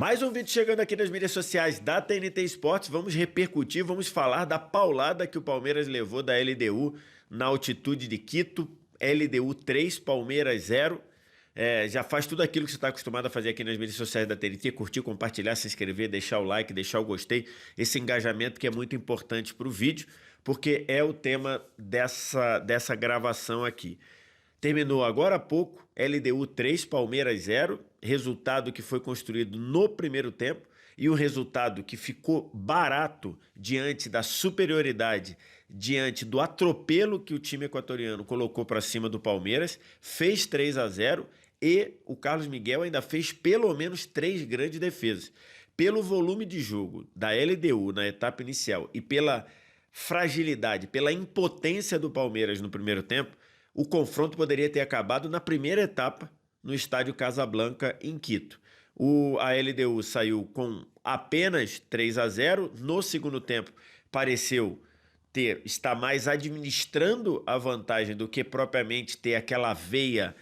Mais um vídeo chegando aqui nas mídias sociais da TNT Esportes. Vamos repercutir, vamos falar da paulada que o Palmeiras levou da LDU na altitude de Quito. LDU 3, Palmeiras 0. Já faz tudo aquilo que você está acostumado a fazer aqui nas mídias sociais da TNT. Curtir, compartilhar, se inscrever, deixar o like, deixar o gostei. Esse engajamento que é muito importante para o vídeo, porque é o tema dessa gravação aqui. Terminou agora há pouco, LDU 3, Palmeiras 0, resultado que foi construído no primeiro tempo e um resultado que ficou barato diante da superioridade, diante do atropelo que o time equatoriano colocou para cima do Palmeiras, fez 3-0 e o Carlos Miguel ainda fez pelo menos 3 grandes defesas. Pelo volume de jogo da LDU na etapa inicial e pela fragilidade, pela impotência do Palmeiras no primeiro tempo, o confronto poderia ter acabado na primeira etapa no estádio Casablanca, em Quito. A LDU saiu com apenas 3-0. No segundo tempo, pareceu estar mais administrando a vantagem do que propriamente ter aquela veia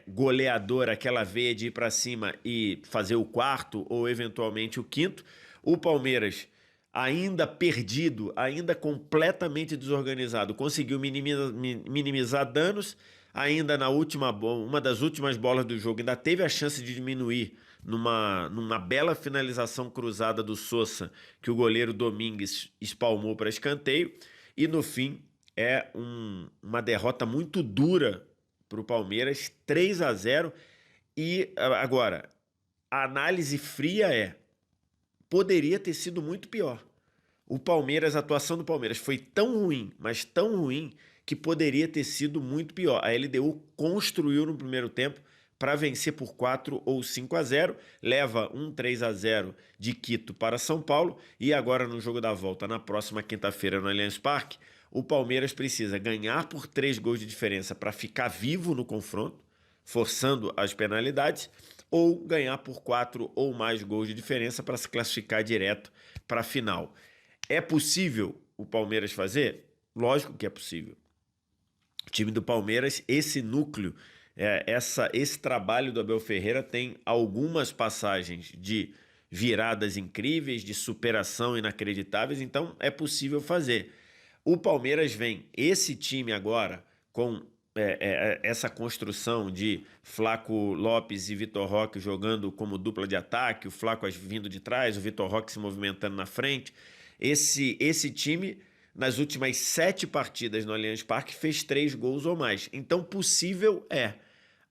goleadora, aquela veia de ir para cima e fazer o quarto ou eventualmente o quinto. O Palmeiras, ainda perdido, ainda completamente desorganizado, conseguiu minimizar danos. Ainda na uma das últimas bolas do jogo, ainda teve a chance de diminuir numa bela finalização cruzada do Sosa, que o goleiro Domingues espalmou para escanteio. E no fim, uma derrota muito dura para o Palmeiras, 3-0. E agora, a análise fria poderia ter sido muito pior. A atuação do Palmeiras foi tão ruim, mas tão ruim, que poderia ter sido muito pior. A LDU construiu no primeiro tempo para vencer por 4 ou 5-0, leva um 3-0 de Quito para São Paulo, e agora no jogo da volta, na próxima quinta-feira no Allianz Parque, o Palmeiras precisa ganhar por 3 gols de diferença para ficar vivo no confronto, forçando as penalidades, ou ganhar por 4 ou mais gols de diferença para se classificar direto para a final. É possível o Palmeiras fazer? Lógico que é possível. O time do Palmeiras, esse núcleo, esse trabalho do Abel Ferreira tem algumas passagens de viradas incríveis, de superação inacreditáveis, então é possível fazer. O Palmeiras vem, esse time agora, com essa construção de Flaco Lopes e Vitor Roque jogando como dupla de ataque, o Flaco vindo de trás, o Vitor Roque se movimentando na frente. Esse time, nas últimas 7 partidas no Allianz Parque, fez 3 gols ou mais. Então, possível é.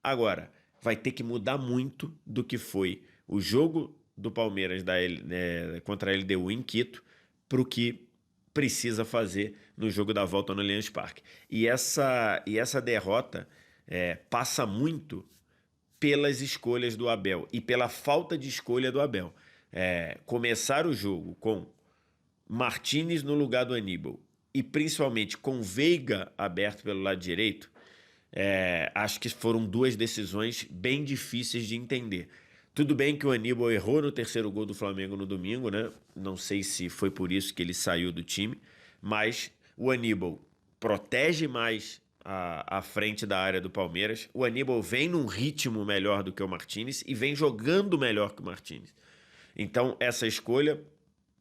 Agora, vai ter que mudar muito do que foi o jogo do Palmeiras contra a LDU em Quito para o que precisa fazer no jogo da volta no Allianz Parque. E essa derrota passa muito pelas escolhas do Abel e pela falta de escolha do Abel. Começar o jogo com Martínez no lugar do Aníbal e principalmente com Veiga aberto pelo lado direito, acho que foram 2 decisões bem difíceis de entender. Tudo bem que o Aníbal errou no terceiro gol do Flamengo no domingo, né? Não sei se foi por isso que ele saiu do time, mas o Aníbal protege mais a frente da área do Palmeiras. O Aníbal vem num ritmo melhor do que o Martínez e vem jogando melhor que o Martínez. Então, essa escolha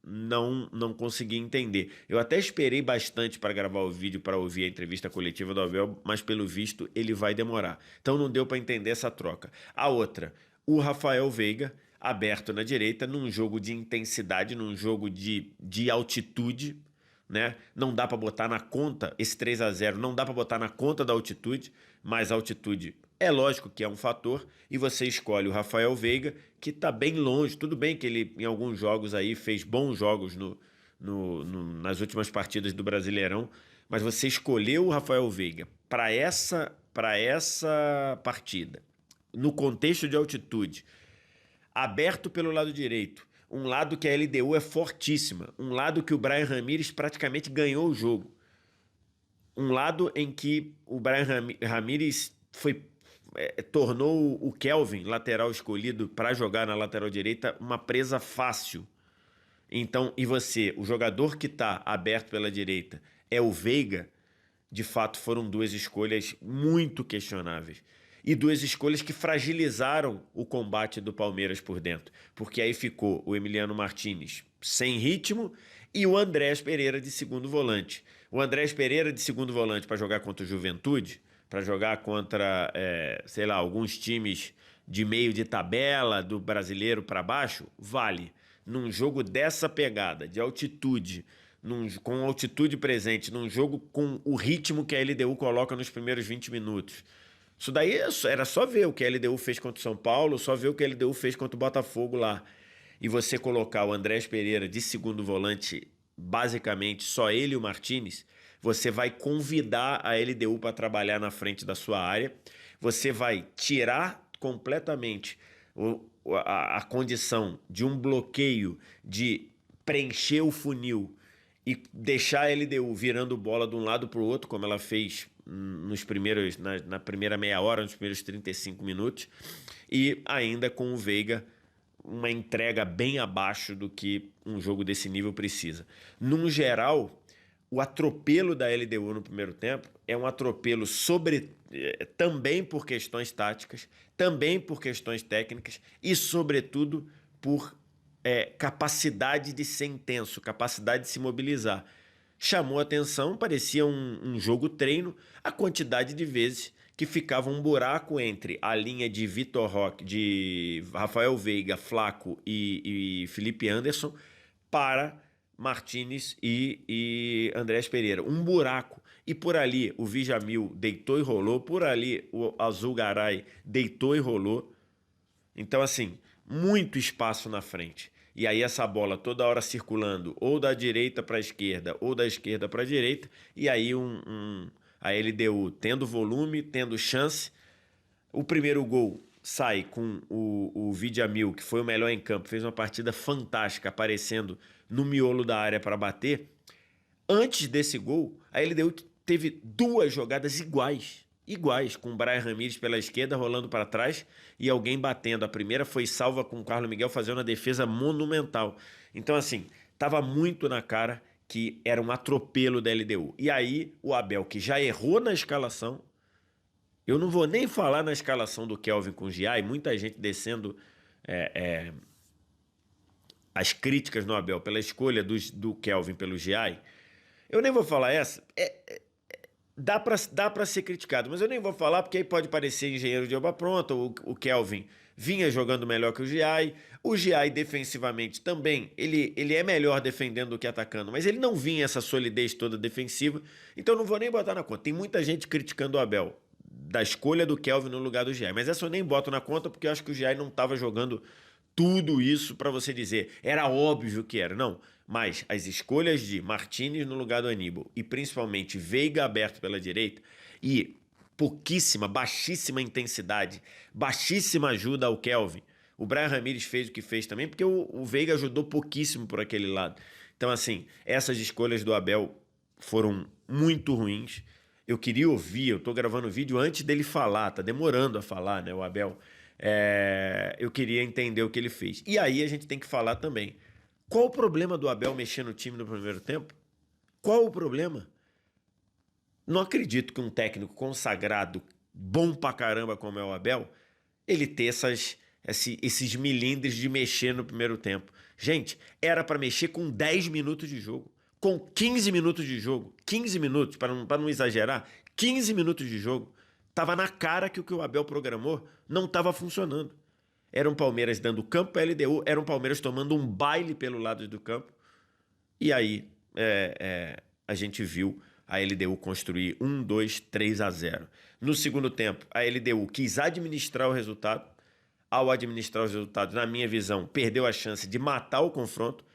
não consegui entender. Eu até esperei bastante para gravar o vídeo para ouvir a entrevista coletiva do Abel, mas pelo visto ele vai demorar. Então não deu para entender essa troca. A outra, o Rafael Veiga aberto na direita num jogo de intensidade, num jogo de altitude, né? Não dá para botar na conta esse 3-0, não dá para botar na conta da altitude, mas a altitude é lógico que é um fator, e você escolhe o Rafael Veiga, que está bem longe. Tudo bem que ele em alguns jogos aí fez bons jogos nas últimas partidas do Brasileirão, mas você escolheu o Rafael Veiga para essa partida, no contexto de altitude, aberto pelo lado direito, um lado que a LDU é fortíssima, um lado que o Bryan Ramírez praticamente ganhou o jogo, um lado em que o Bryan Ramírez tornou o Kelvin, lateral escolhido para jogar na lateral direita, uma presa fácil. Então, e você, o jogador que está aberto pela direita é o Veiga, de fato foram 2 escolhas muito questionáveis. e duas escolhas que fragilizaram o combate do Palmeiras por dentro. Porque aí ficou o Emiliano Martínez sem ritmo e o Andrés Pereira de segundo volante. O Andrés Pereira de segundo volante para jogar contra o Juventude, para jogar contra, sei lá, alguns times de meio de tabela do brasileiro para baixo, vale. Num jogo dessa pegada, de altitude, com altitude presente, num jogo com o ritmo que a LDU coloca nos primeiros 20 minutos. Isso daí era só ver o que a LDU fez contra o São Paulo, só ver o que a LDU fez contra o Botafogo lá. E você colocar o Andrés Pereira de segundo volante, basicamente só ele e o Martínez, você vai convidar a LDU para trabalhar na frente da sua área, você vai tirar completamente a condição de um bloqueio, de preencher o funil e deixar a LDU virando bola de um lado para o outro, como ela fez na primeira meia hora, nos primeiros 35 minutos, e ainda com o Veiga uma entrega bem abaixo do que um jogo desse nível precisa. Num geral, o atropelo da LDU no primeiro tempo é um atropelo também por questões táticas, também por questões técnicas e, sobretudo, por capacidade de ser intenso, capacidade de se mobilizar. Chamou atenção, parecia um jogo treino, a quantidade de vezes que ficava um buraco entre a linha de Vitor Roque, de Rafael Veiga, Flaco e Felipe Anderson para Martínez e Andrés Pereira. Um buraco. E por ali o Djamil deitou e rolou, por ali o Azulgaray deitou e rolou. Então, assim, muito espaço na frente. E aí essa bola toda hora circulando ou da direita para a esquerda ou da esquerda para a direita. E aí a LDU tendo volume, tendo chance. O primeiro gol sai com o Djamil, que foi o melhor em campo, fez uma partida fantástica, aparecendo no miolo da área para bater. Antes desse gol, a LDU teve duas jogadas iguais, com o Brian Ramírez pela esquerda rolando para trás e alguém batendo. A primeira foi salva com o Carlos Miguel fazendo uma defesa monumental. Então, assim, estava muito na cara que era um atropelo da LDU. E aí, o Abel, que já errou na escalação, eu não vou nem falar na escalação do Kelvin com o Giai, muita gente descendo as críticas no Abel pela escolha do Kelvin pelo Giai. Eu nem vou falar essa. Dá pra ser criticado, mas eu nem vou falar porque aí pode parecer engenheiro de obra pronta. O Kelvin vinha jogando melhor que o Giai. O Giai defensivamente também, ele é melhor defendendo do que atacando, mas ele não vinha essa solidez toda defensiva, então eu não vou nem botar na conta. Tem muita gente criticando o Abel da escolha do Kelvin no lugar do Giai, mas essa eu nem boto na conta porque eu acho que o Giai não estava jogando tudo isso para você dizer. Era óbvio que era, não. Mas as escolhas de Martínez no lugar do Aníbal e principalmente Veiga aberto pela direita e baixíssima intensidade, baixíssima ajuda ao Kelvin. O Brian Ramírez fez o que fez também porque o Veiga ajudou pouquíssimo por aquele lado. Então, assim, essas escolhas do Abel foram muito ruins. Eu queria ouvir, eu tô gravando o vídeo antes dele falar, tá demorando a falar, né, o Abel. Eu queria entender o que ele fez. E aí a gente tem que falar também. Qual o problema do Abel mexer no time no primeiro tempo? Qual o problema? Não acredito que um técnico consagrado, bom pra caramba como é o Abel, ele ter esses milindres de mexer no primeiro tempo. Gente, era para mexer com 10 minutos de jogo, com 15 minutos de jogo, 15 minutos, para não exagerar, 15 minutos de jogo. Tava na cara que o que o Abel programou não estava funcionando. Era um Palmeiras dando campo para a LDU, era um Palmeiras tomando um baile pelo lado do campo. E aí a gente viu a LDU construir 1, 2, 3-0. No segundo tempo, a LDU quis administrar o resultado. Ao administrar os resultados, na minha visão, perdeu a chance de matar o confronto,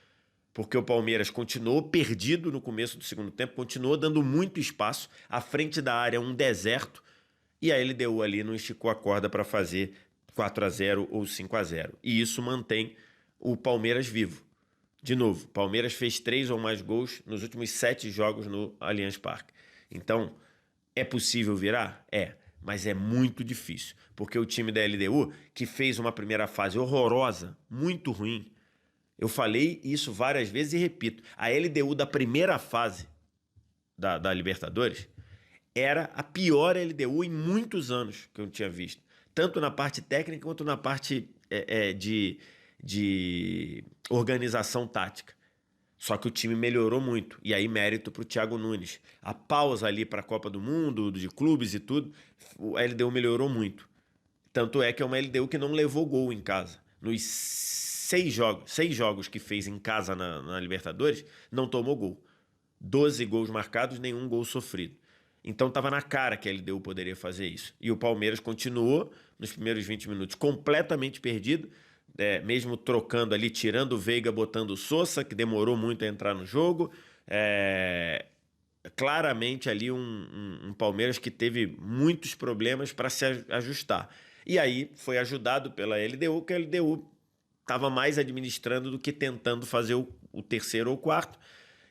porque o Palmeiras continuou perdido no começo do segundo tempo, continuou dando muito espaço, à frente da área um deserto, e a LDU ali não esticou a corda para fazer 4-0 ou 5-0. E isso mantém o Palmeiras vivo. De novo, o Palmeiras fez 3 ou mais gols nos últimos 7 jogos no Allianz Parque. Então, é possível virar? Mas é muito difícil, porque o time da LDU, que fez uma primeira fase horrorosa, muito ruim, eu falei isso várias vezes e repito, a LDU da primeira fase da Libertadores era a pior LDU em muitos anos que eu tinha visto. Tanto na parte técnica quanto na parte de organização tática. Só que o time melhorou muito. E aí, mérito para o Thiago Nunes. A pausa ali para a Copa do Mundo, de clubes e tudo, a LDU melhorou muito. Tanto é que é uma LDU que não levou gol em casa. Nos seis jogos que fez em casa na Libertadores, não tomou gol. 12 gols marcados, nenhum gol sofrido. Então estava na cara que a LDU poderia fazer isso. E o Palmeiras continuou nos primeiros 20 minutos completamente perdido, mesmo trocando ali, tirando o Veiga, botando o Sosa, que demorou muito a entrar no jogo. Claramente ali um Palmeiras que teve muitos problemas para se ajustar. E aí foi ajudado pela LDU, que a LDU estava mais administrando do que tentando fazer o terceiro ou quarto.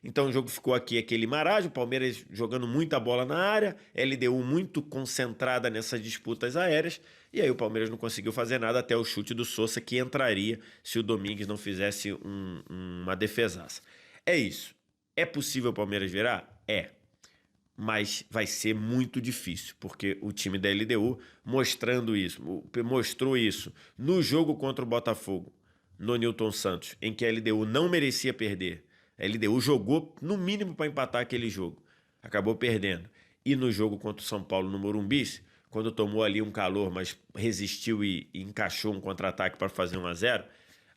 Então o jogo ficou aqui aquele marasmo, o Palmeiras jogando muita bola na área, LDU muito concentrada nessas disputas aéreas, e aí o Palmeiras não conseguiu fazer nada até o chute do Sosa, que entraria se o Domingues não fizesse uma defesaça. É isso. É possível o Palmeiras virar? É. Mas vai ser muito difícil, porque o time da LDU mostrou isso no jogo contra o Botafogo, no Nilton Santos, em que a LDU não merecia perder. A LDU jogou no mínimo para empatar aquele jogo. Acabou perdendo. E no jogo contra o São Paulo no Morumbi, quando tomou ali um calor, mas resistiu e encaixou um contra-ataque para fazer 1-0,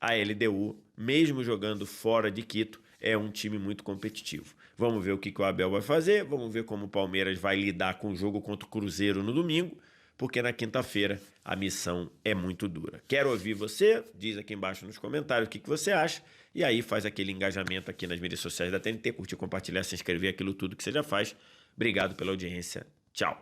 a LDU, mesmo jogando fora de Quito, é um time muito competitivo. Vamos ver o que o Abel vai fazer, vamos ver como o Palmeiras vai lidar com o jogo contra o Cruzeiro no domingo, porque na quinta-feira a missão é muito dura. Quero ouvir você, diz aqui embaixo nos comentários o que você acha, e aí faz aquele engajamento aqui nas mídias sociais da TNT, curtir, compartilhar, se inscrever, aquilo tudo que você já faz. Obrigado pela audiência. Tchau.